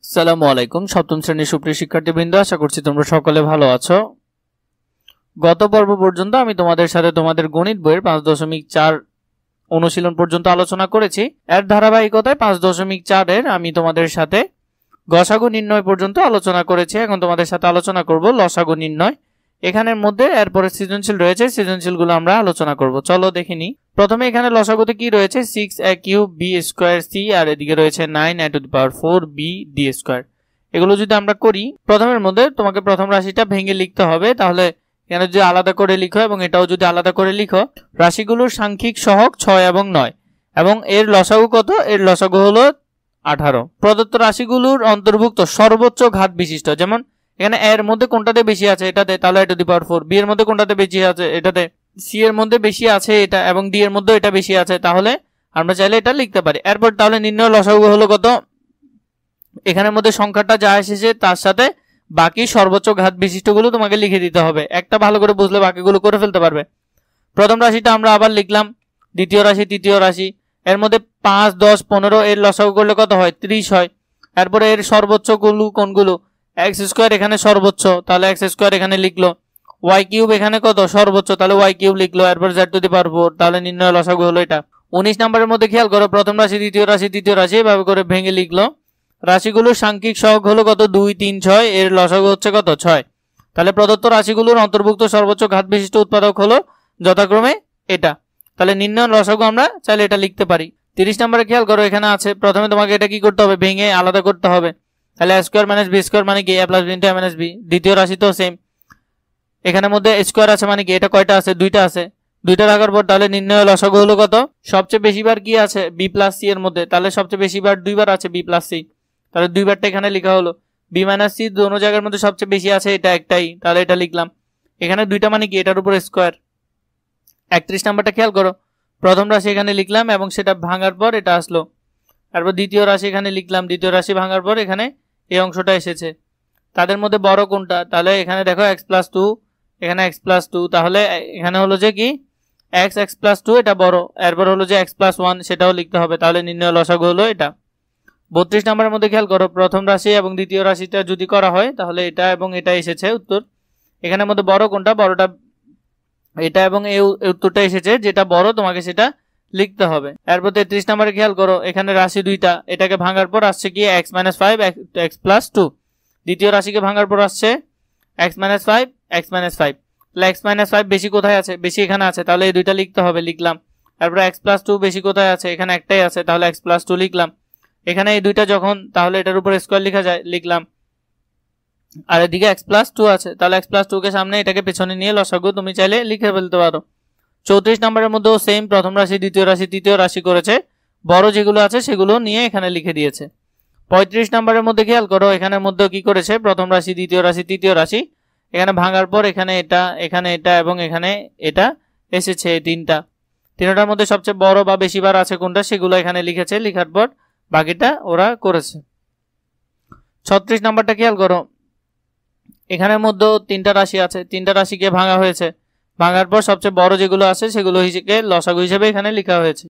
আসসালামু আলাইকুম সপ্তম শ্রেণীর সুপ্রিয় শিক্ষার্থীবৃন্দ, আশা করছি তোমরা সকলে ভালো আছো। গত পর্ব পর্যন্ত আমি তোমাদের সাথে তোমাদের গণিত বইয়ের 5.4 অনুশীলন পর্যন্ত আলোচনা করেছি। এর ধারাবাহিকতায় 5.4 এর আমি তোমাদের সাথে গসাগু নির্ণয় পর্যন্ত আলোচনা করেছি। এখন তোমাদের সাথে আলোচনা করব লসাগু নির্ণয়। এখানের মধ্যে এরপরে সৃজনশীল রয়েছে, সৃজনশীলগুলো আমরা আলোচনা করব। চলো দেখিনি। প্রথমে এখানে লসাগুতে কি রয়েছে, 6a³ b² c, আর এদিকে রয়েছে 9a⁴ bd²। এগুলো যদি আমরা করি, প্রথমের মধ্যে তোমাকে প্রথম রাশিটা ভেঙে লিখতে হবে। তাহলে এখানে যদি আলাদা করে লিখো এবং এটাও যদি আলাদা করে লিখো, রাশিগুলোর সাংখ্যিক সহগ 6 এবং 9 এবং এর লসাগু কত? এর লসাগু হলো 18। প্রদত্ত রাশিগুলোর অন্তর্ভুক্ত সর্বোচ্চ ঘাত বিশিষ্ট, যেমন এখানে এর মধ্যে কোনটাতে বেশি আছে এটাতে, তাহলে a⁴, বি এর মধ্যে কোনটাতে বেশি আছে এটাতে, সি এর মধ্যে বেশি আছে এটা, এবং ডি এর মধ্যে এটা বেশি আছে, তাহলে আমরা চাইলে এটা লিখতে পারি। এরপর তাহলে নির্ণয় লসাগু হলো কত? এখানের মধ্যে সংখ্যাটা যা এসেছে তার সাথে বাকি সর্বোচ্চ ঘাত বিশিষ্টগুলো তোমাকে লিখে দিতে হবে। একটা ভালো করে বুঝলে বাকিগুলো করে ফেলতে পারবে। প্রথম রাশিটা আমরা আবার লিখলাম, দ্বিতীয় রাশি, তৃতীয় রাশি, এর মধ্যে 5, 10, 15 এর লসাগু করলে কত হয়? 30 হয়। এরপরে এর সর্বোচ্চ গুলো কোনগুলো? x² এখানে সর্বোচ্চ, তাহলে x² এখানে লিখলো। y³ এখানে কত? সর্বোচ্চ, তাহলে y³ লিখলো। এরপর z⁴, তাহলে নির্ণয় লসাগু হলো এটা। 19 নম্বরের মধ্যে খেয়াল করো, প্রথম রাশি, দ্বিতীয় রাশি, তৃতীয় রাশি এভাবে করে ভেঙে লিখলো। রাশিগুলোর সাংখ্যিক সহগ হলো কত? 2, 3, 6, এর লসাগু হচ্ছে কত? 6। তাহলে প্রদত্ত রাশিগুলোর অন্তর্ভুক্ত সর্বোচ্চ ঘাত বিশিষ্ট উৎপাদক হলো যথাক্রমে এটা। তাহলে নির্ণয় লসাগু আমরা চাইলে এটা লিখতে পারি। 30 নম্বরে খেয়াল করো, এখানে আছে প্রথমে তোমাকে এটা কি করতে হবে? ভেঙে আলাদা করতে হবে। তাহলে a² - b² মানে কি? a + b * a - b। দ্বিতীয় রাশি তো সেম, এখানের মধ্যে স্কোয়ার আছে মানে কি? এটা কয়টা আছে? 2টা আছে। 2টা রাখার পর তাহলে নির্ণয় লসাগু হলো কত? সবচেয়ে বেশিবার কি আছে? b + c এর মধ্যে, তাহলে সবচেয়ে বেশিবার 2বার আছে b + c, তাহলে 2বারটা এখানে লেখা হলো। b - c দোনো জায়গার মধ্যে সবচেয়ে বেশি আছে এটা একটাই, তাহলে এটা লিখলাম। এখানে 2টা মানে কি? এটার উপর স্কোয়ার। 31 নাম্বারটা খেয়াল করো, প্রথম রাশি এখানে লিখলাম এবং সেটা ভাঙার পর এটা আসলো। তারপর দ্বিতীয় রাশি এখানে লিখলাম, দ্বিতীয় রাশি ভাঙার পর এখানে এই অংশটা এসেছে। তাদের মধ্যে বড় কোনটা? তাহলে এখানে দেখো x + 2, এখানে x + 2, তাহলে এখানে হলো যে কি x + 2 এটা বড়। এরপর হলো যে x + 1 সেটাও লিখতে হবে, তাহলে নির্ণয় লসাগু হলো এটা। 32 নম্বরের মধ্যে খেয়াল করো, প্রথম রাশি এবং দ্বিতীয় রাশিটা যদি করা হয় তাহলে এটা এবং এটা এসেছে উত্তর। এখানের মধ্যে বড় কোনটা? বড়টা এটা, এবং এই উত্তরটা এসেছে, যেটা বড় তোমাকে সেটা লিখতে হবে। এরপর 33 নম্বরে খেয়াল করো, এখানে রাশি 2টা, এটাকে ভাঙার পর আসছে কি? x - 5 x + 2। দ্বিতীয় রাশিকে ভাঙার পর আসছে x - 5 x - 5। তাহলে x - 5 বেশি কোথায় আছে? বেশি এখানে আছে, তাহলে এই দুইটা লিখতে হবে, লিখলাম। তারপর x + 2 বেশি কোথায় আছে? এখানে একটাই আছে, তাহলে x + 2 লিখলাম। এখানে এই দুইটা যখন, তাহলে এটার উপর স্কয়ার লেখা যায়, লিখলাম। আর এদিকে x + 2 আছে, তাহলে x + 2 কে সামনে, এটাকে পেছনে নিয়ে লসাগু তুমি চাইলে লিখে ফেলতে পারো। 34 নম্বরের মধ্যেও সেম, প্রথম রাশি, দ্বিতীয় রাশি, তৃতীয় রাশি করেছে, বড় যেগুলো আছে সেগুলো নিয়ে এখানে লিখে দিয়েছে। 35 নম্বরের মধ্যে খেয়াল করো, এখানের মধ্যেও কি করেছে? প্রথম রাশি, দ্বিতীয় রাশি, তৃতীয় রাশি, এখানে ভাঙার পর এখানে এটা, এখানে এটা এবং এখানে এটা এসেছে। তিনটার মধ্যে সবচেয়ে বড় বা বেশিবার আছে কোনটা সেগুলো এখানে লিখেছে, লিখার পর বাকিটা ওরা করেছে। 36 নাম্বারটা খেয়াল করো, এখানের মধ্যে 3টা রাশি আছে, 3টা রাশিকে ভাঙা হয়েছে, ভাঙার পর সবচেয়ে বড় যেগুলো আছে সেগুলো হিসেবে লসাগু হিসেবে এখানে লেখা হয়েছে।